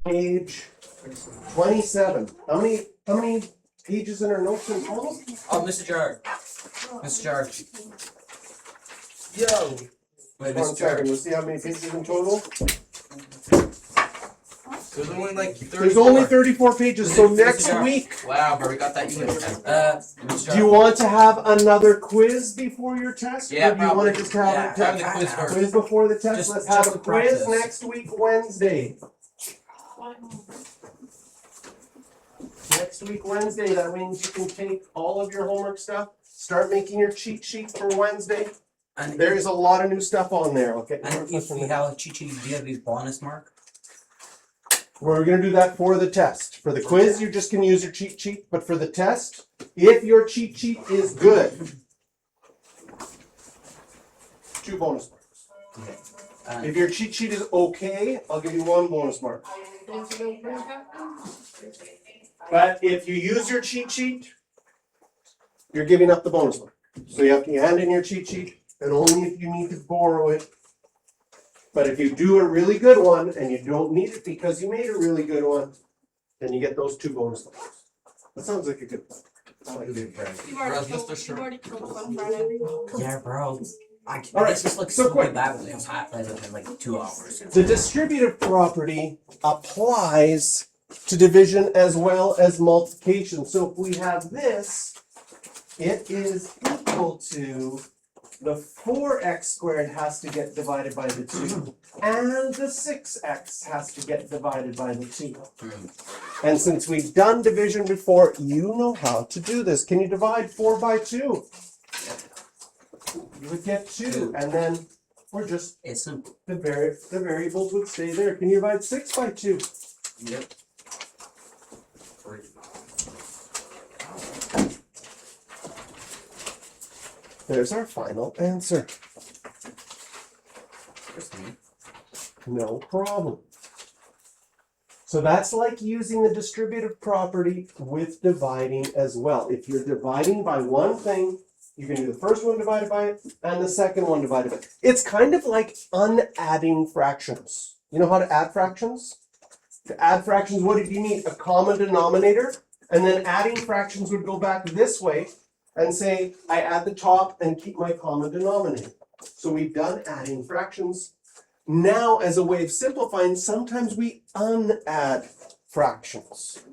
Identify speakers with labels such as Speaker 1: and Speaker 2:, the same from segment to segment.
Speaker 1: Page 27. How many pages in our notes in total?
Speaker 2: Oh, Mr. Jar. Mr. Jar.
Speaker 1: Yo.
Speaker 2: Wait,
Speaker 1: One
Speaker 2: Mr. Jar.
Speaker 1: second. Let's see how many pages in total.
Speaker 2: There's only like 34.
Speaker 1: There's only 34 pages. So next
Speaker 2: Jar.
Speaker 1: week,
Speaker 2: Wow, bro, we got that unit test. Mr. Jar.
Speaker 1: do you want to have another quiz before your test?
Speaker 2: Yeah,
Speaker 1: or do you want to just have
Speaker 2: have the quiz first.
Speaker 1: quiz before the test?
Speaker 2: Just-
Speaker 1: Let's have
Speaker 2: just
Speaker 1: a
Speaker 2: to
Speaker 1: quiz
Speaker 2: practice.
Speaker 1: next week, Wednesday. Next week, Wednesday. That means you can take all of your homework stuff, start making your cheat sheet for Wednesday.
Speaker 2: And
Speaker 1: There is a lot of new stuff on there. Okay.
Speaker 2: and if we have a cheat sheet, do you have these bonus mark?
Speaker 1: We're going to do that for the test. For the quiz, you just can use your cheat sheet. But for the test, if your cheat sheet is good, 2 bonus marks.
Speaker 2: Okay.
Speaker 1: If your cheat sheet is okay, I'll give you 1 bonus mark. But if you use your cheat sheet, you're giving up the bonus mark. So you have to hand in your cheat sheet, and only if you need to borrow it. But if you do a really good one and you don't need it because you made a really good one, then you get those 2 bonus marks. That sounds like a good plan. I like it.
Speaker 3: You've already killed one Friday.
Speaker 2: Yeah, bro.
Speaker 1: All right,
Speaker 2: It's just like
Speaker 1: so
Speaker 2: so
Speaker 1: quick.
Speaker 2: bad when it was hot in like 2 hours.
Speaker 1: The distributive property applies to division as well as multiplication. So if we have this, it is equal to the 4x squared has to get divided by the 2, and the 6x has to get divided by the 2. And since we've done division before, you know how to do this. Can you divide 4 by 2? You would get 2, and then we're just
Speaker 2: It's simple.
Speaker 1: the variables would stay there. Can you divide 6 by 2?
Speaker 2: Yep.
Speaker 1: There's our final answer. No problem. So that's like using the distributive property with dividing as well. If you're dividing by one thing, you can do the first one divided by it and the second one divided by it. It's kind of like unadding fractions. You know how to add fractions? To add fractions, what did you need? A common denominator. And then adding fractions would go back this way and say, I add the top and keep my common denominator. So we've done adding fractions. Now, as a way of simplifying, sometimes we unadd fractions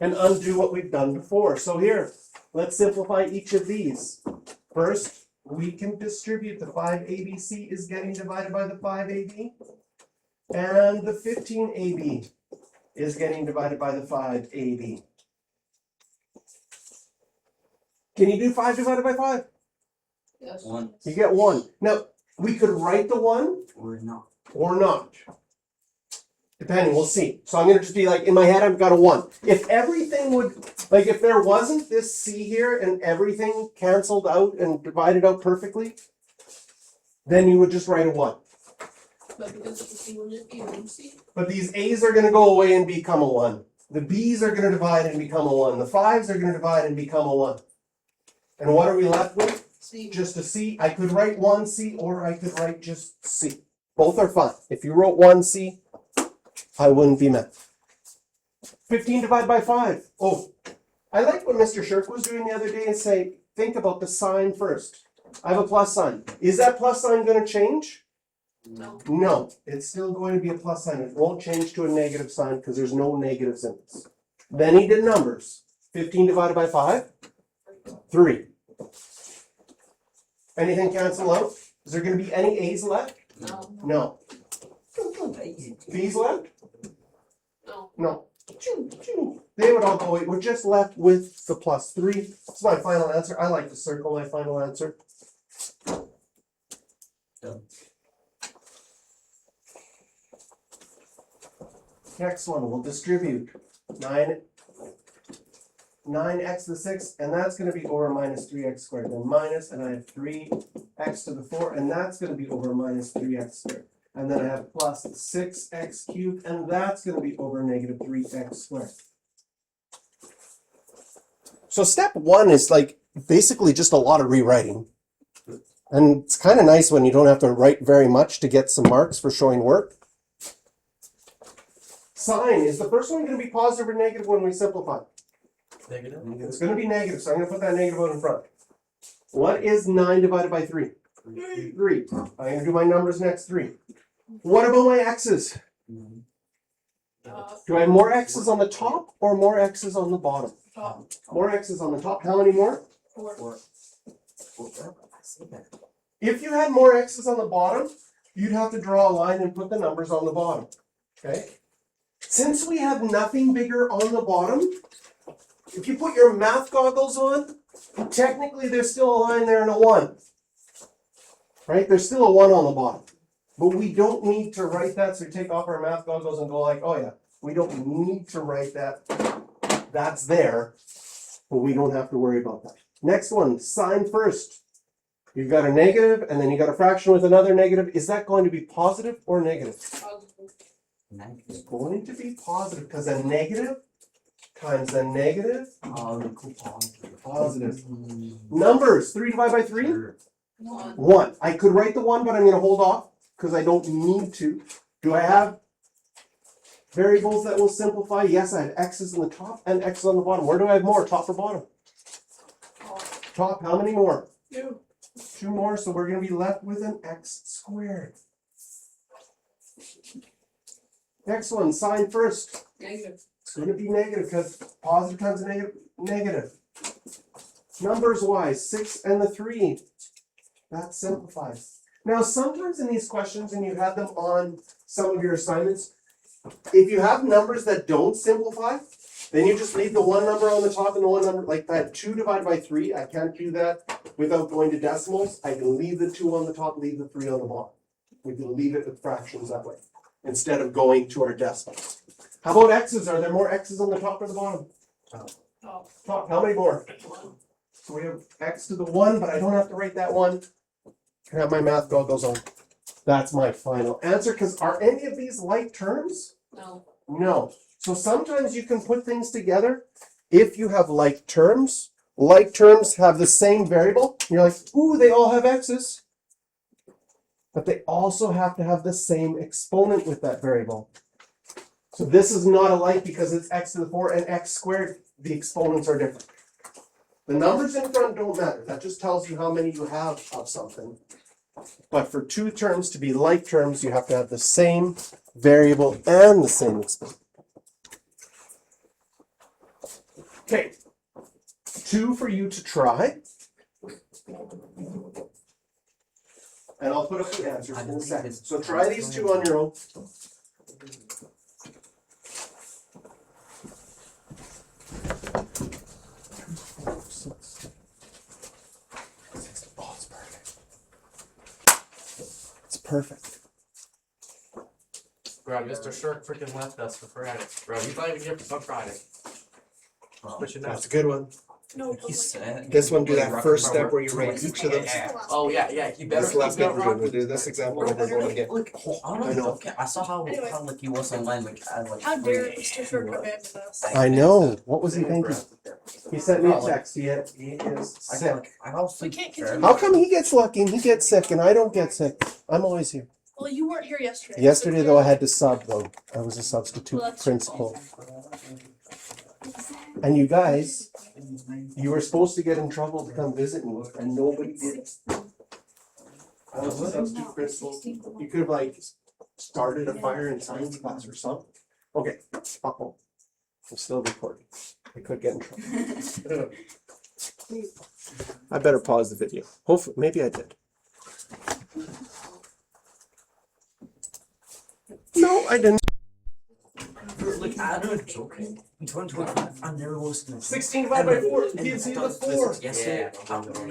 Speaker 1: and undo what we've done before. So here, let's simplify each of these. First, we can distribute the 5ABC is getting divided by the 5AB, and the 15AB is getting divided by the 5AB. Can you do 5 divided by 5?
Speaker 3: Yes.
Speaker 2: 1
Speaker 1: You get 1. Now, we could write the 1
Speaker 2: or not.
Speaker 1: or not. Depending, we'll see. So I'm going to just be like, in my head, I've got a 1. If everything would, like if there wasn't this C here and everything canceled out and divided out perfectly, then you would just write a 1.
Speaker 3: But because it's a even C.
Speaker 1: But these A's are going to go away and become a 1. The B's are going to divide and become a 1. The 5's are going to divide and become a 1. And what are we left with?
Speaker 3: C.
Speaker 1: Just a C. I could write 1C or I could write just C. Both are fine. If you wrote 1C, I wouldn't be mad. 15 divided by 5. Oh, I like what Mr. Shirk was doing the other day and say, think about the sign first. I have a plus sign. Is that plus sign going to change?
Speaker 3: No.
Speaker 1: No, it's still going to be a plus sign. It won't change to a negative sign because there's no negatives in this. Then he did numbers. 15 divided by 5? 3. Anything cancel out? Is there going to be any A's left?
Speaker 3: No.
Speaker 1: No. B's left?
Speaker 3: No.
Speaker 1: No. They would all go away. We're just left with the plus 3. That's my final answer. I like to circle my final answer.
Speaker 2: Done.
Speaker 1: Next one, we'll distribute 9x to the 6, and that's going to be over minus 3x squared. Then minus, and I have 3x to the 4, and that's going to be over minus 3x squared. And then I have plus 6x cubed, and that's going to be over negative 3x squared. So step 1 is like basically just a lot of rewriting. And it's kind of nice when you don't have to write very much to get some marks for showing work. Sign, is the first one gonna be positive or negative when we simplify?
Speaker 2: Negative.
Speaker 1: It's gonna be negative, so I'm gonna put that negative one in front. What is 9 divided by 3? 3. I'm gonna do my numbers next, 3. What about my x's? Do I have more x's on the top or more x's on the bottom?
Speaker 3: Top.
Speaker 1: More x's on the top. How many more?
Speaker 3: 4.
Speaker 1: If you had more x's on the bottom, you'd have to draw a line and put the numbers on the bottom. Okay? Since we have nothing bigger on the bottom, if you put your math goggles on, technically there's still a line there and a 1. Right? There's still a 1 on the bottom. But we don't need to write that, so we take off our math goggles and go like, oh yeah, we don't need to write that. That's there, but we don't have to worry about that. Next one, sign first. You've got a negative, and then you got a fraction with another negative. Is that going to be positive or negative?
Speaker 3: Positive.
Speaker 1: It's going to be positive, because a negative times a negative, positive. Numbers, 3 divided by 3?
Speaker 3: 1.
Speaker 1: 1. I could write the 1, but I'm going to hold off, because I don't need to. Do I have variables that will simplify? Yes, I have x's on the top and x's on the bottom. Where do I have more, top or bottom? Top, how many more?
Speaker 3: 2.
Speaker 1: 2 more, so we're going to be left with an x squared. Next one, sign first.
Speaker 3: Negative.
Speaker 1: It's going to be negative because positive times a negative, negative. Numbers wise, 6 and the 3. That simplifies. Now, sometimes in these questions, and you had them on some of your assignments, if you have numbers that don't simplify, then you just leave the 1 number on the top and the 1 number, like that 2 divided by 3, I can't do that without going to decimals. I can leave the 2 on the top, leave the 3 on the bottom. We can leave it with fractions that way, instead of going to our decimals. How about x's? Are there more x's on the top or the bottom?
Speaker 3: Top.
Speaker 1: Top, how many more?
Speaker 3: 1.
Speaker 1: So we have x to the 1, but I don't have to write that 1. I can have my math goggles on. That's my final answer, because are any of these like terms?
Speaker 3: No.
Speaker 1: No. So sometimes you can put things together. If you have like terms have the same variable. You're like, ooh, they all have x's. But they also have to have the same exponent with that variable. So this is not a like because it's x to the 4 and x squared. The exponents are different. The numbers in front don't matter. That just tells you how many you have of something. But for two terms to be like terms, you have to have the same variable and the same exponent. Okay, 2 for you to try. And I'll put up the answers in a second. So try these 2 on your own. Oh, it's perfect. It's perfect.
Speaker 4: Bro, Mr. Shirk freaking left us for Friday. Bro, he's not even here for Friday. Pushing
Speaker 1: That's
Speaker 4: out.
Speaker 1: a good one.
Speaker 3: No.
Speaker 2: He said.
Speaker 1: This one, do that first step where you write each of them.
Speaker 4: Oh yeah, he better
Speaker 1: This last
Speaker 4: keep
Speaker 1: step, we're
Speaker 4: going.
Speaker 1: going to do this example and then one again.
Speaker 2: Look, I don't
Speaker 1: I know.
Speaker 2: know. Okay, I saw how like he was online. Like, I like.
Speaker 3: How dare Mr. Shirk abandon us?
Speaker 1: I know. What was he thinking? He sent me a text. He is
Speaker 2: I
Speaker 1: sick.
Speaker 2: like. I don't
Speaker 3: We
Speaker 2: think.
Speaker 3: can't continue.
Speaker 1: How come he gets lucky and he gets sick and I don't get sick? I'm always here.
Speaker 3: Well, you weren't here yesterday.
Speaker 1: Yesterday though, I had to sub though. I was a substitute
Speaker 3: Well, that's
Speaker 1: principal. And you guys, you were supposed to get in trouble to come visit me and nobody did. I was a substitute principal. You could have like started a fire in science class or something. Okay, uh-oh. I'm still recording. I could get in trouble. I better pause the video. Hopefully, maybe I did. No, I didn't.
Speaker 2: Like, I'm not joking. In 2025, I never was gonna.
Speaker 1: 16 divided by 4 gives you the 4.
Speaker 2: Yesterday,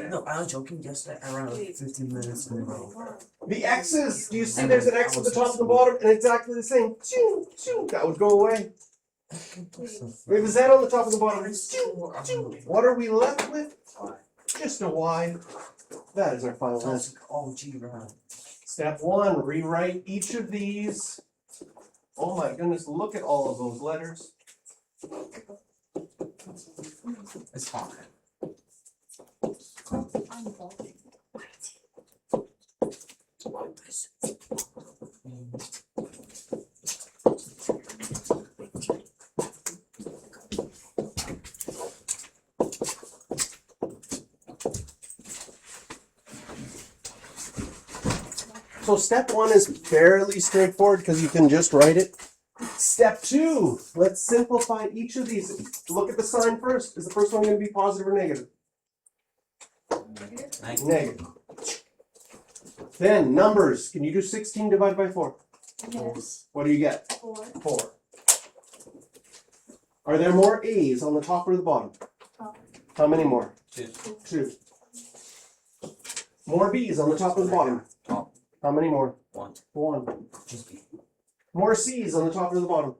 Speaker 2: no, I was joking. Yesterday, I ran like 15 minutes in a row.
Speaker 1: The x's, do you see there's an x at the top and the bottom and exactly the same? Choo, choo. That would go away. With a z on the top and the bottom. Choo, choo. What are we left with? Just a y. That is our final answer.
Speaker 2: Oh, gee, right.
Speaker 1: Step 1, rewrite each of these. Oh my goodness, look at all of those letters.
Speaker 2: It's fine.
Speaker 1: So step one is fairly straightforward because you can just write it. Step two, let's simplify each of these. Look at the sign first. Is the first one going to be positive or negative? Negative. Then numbers. Can you do 16 divided by 4?
Speaker 3: Yes.
Speaker 1: What do you get?
Speaker 3: 4.
Speaker 1: 4. Are there more A's on the top or the bottom?
Speaker 3: Top.
Speaker 1: How many more?
Speaker 2: 2.
Speaker 1: 2. More B's on the top or the bottom?
Speaker 2: Top.
Speaker 1: How many more?
Speaker 2: 1.
Speaker 1: 1.
Speaker 2: Just be.
Speaker 1: More C's on the top or the bottom?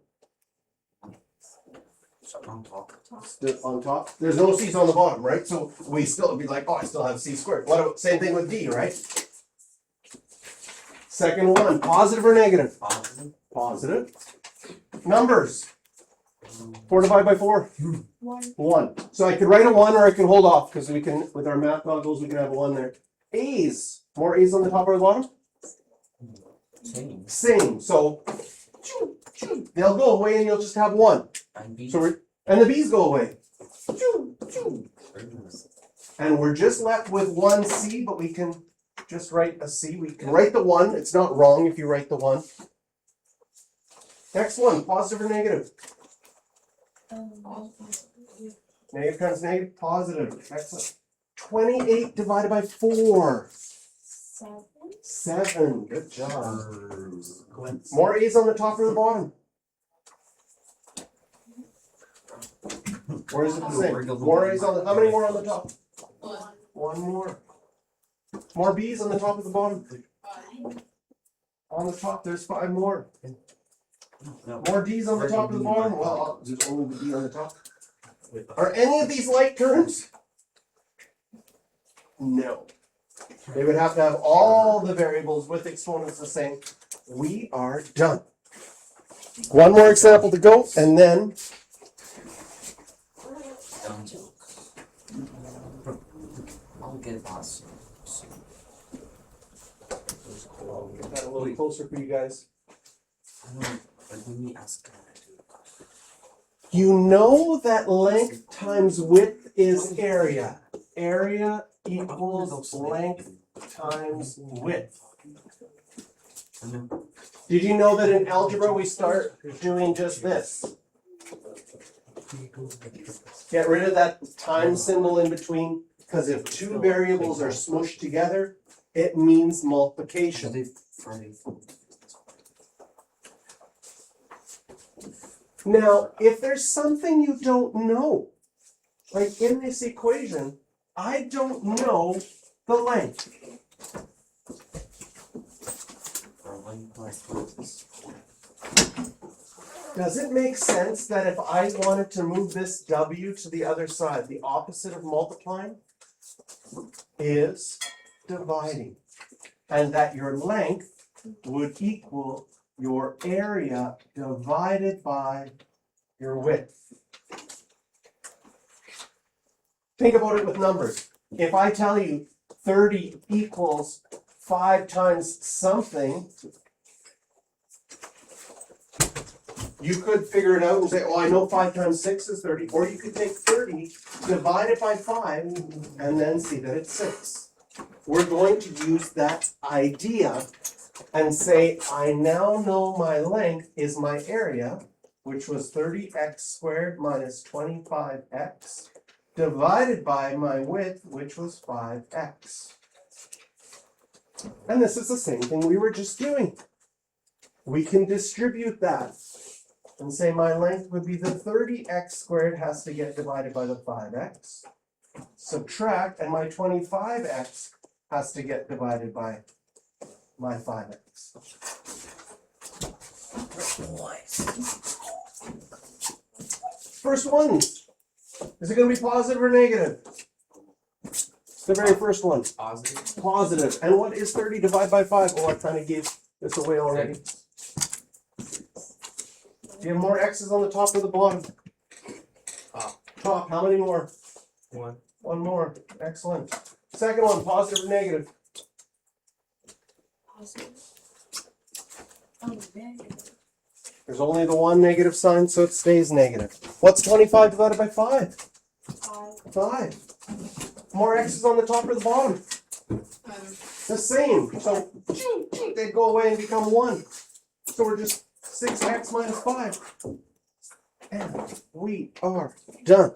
Speaker 2: So on top.
Speaker 1: Still on top. There's no C's on the bottom, right? So we still be like, oh, I still have C squared. What about, same thing with D, right? Second one, positive or negative?
Speaker 2: Positive.
Speaker 1: Positive. Numbers. 4 divided by 4?
Speaker 3: 1.
Speaker 1: 1. So I could write a 1 or I can hold off because we can, with our math goggles, we can have a 1 there. A's. More A's on the top or the bottom?
Speaker 2: Same.
Speaker 1: Same. So they'll go away and you'll just have 1.
Speaker 2: And B.
Speaker 1: So and the B's go away. And we're just left with 1 C, but we can just write a C. We can write the 1. It's not wrong if you write the 1. Next one, positive or negative? Negative times negative, positive. Excellent. 28 divided by 4.
Speaker 3: 7.
Speaker 1: 7. Good job. More A's on the top or the bottom? Or is it the same? More A's on the, how many more on the top?
Speaker 3: 1.
Speaker 1: 1 more. More B's on the top or the bottom?
Speaker 3: 5.
Speaker 1: On the top, there's 5 more.
Speaker 2: No.
Speaker 1: More D's on the top or the bottom? Well, there's only the D on the top. Are any of these like terms? No. They would have to have all the variables with exponents the same. We are done. One more example to go, and then
Speaker 2: Dumb joke. I'll get it past.
Speaker 1: I'll get that a little closer for you guys.
Speaker 2: I don't know, but when we ask
Speaker 1: You know that length times width is area. Area equals length times width. Did you know that in algebra we start doing just this? Get rid of that times symbol in between, because if two variables are smushed together, it means multiplication. Now, if there's something you don't know, like in this equation, I don't know the length. Does it make sense that if I wanted to move this W to the other side, the opposite of multiplying is dividing, and that your length would equal your area divided by your width? Think about it with numbers. If I tell you 30 equals 5 times something, you could figure it out and say, oh, I know 5 times 6 is 30. Or you could take 30, divide it by 5, and then see that it's 6. We're going to use that idea and say, I now know my length is my area, which was 30x squared minus 25x, divided by my width, which was 5x. And this is the same thing we were just doing. We can distribute that and say my length would be the 30x squared has to get divided by the 5x. Subtract, and my 25x has to get divided by my 5x. First one. Is it going to be positive or negative? The very first one.
Speaker 4: Positive.
Speaker 1: Positive. And what is 30 divided by 5? Oh, I kind of gave this away already. Do you have more x's on the top or the bottom?
Speaker 4: Top.
Speaker 1: Top. How many more?
Speaker 4: 1.
Speaker 1: 1 more. Excellent. Second one, positive or negative?
Speaker 3: Positive. Oh, negative.
Speaker 1: There's only the one negative sign, so it stays negative. What's 25 divided by 5?
Speaker 3: 5.
Speaker 1: 5. More x's on the top or the bottom? The same. So they'd go away and become 1. So we're just 6x minus 5. And we are done.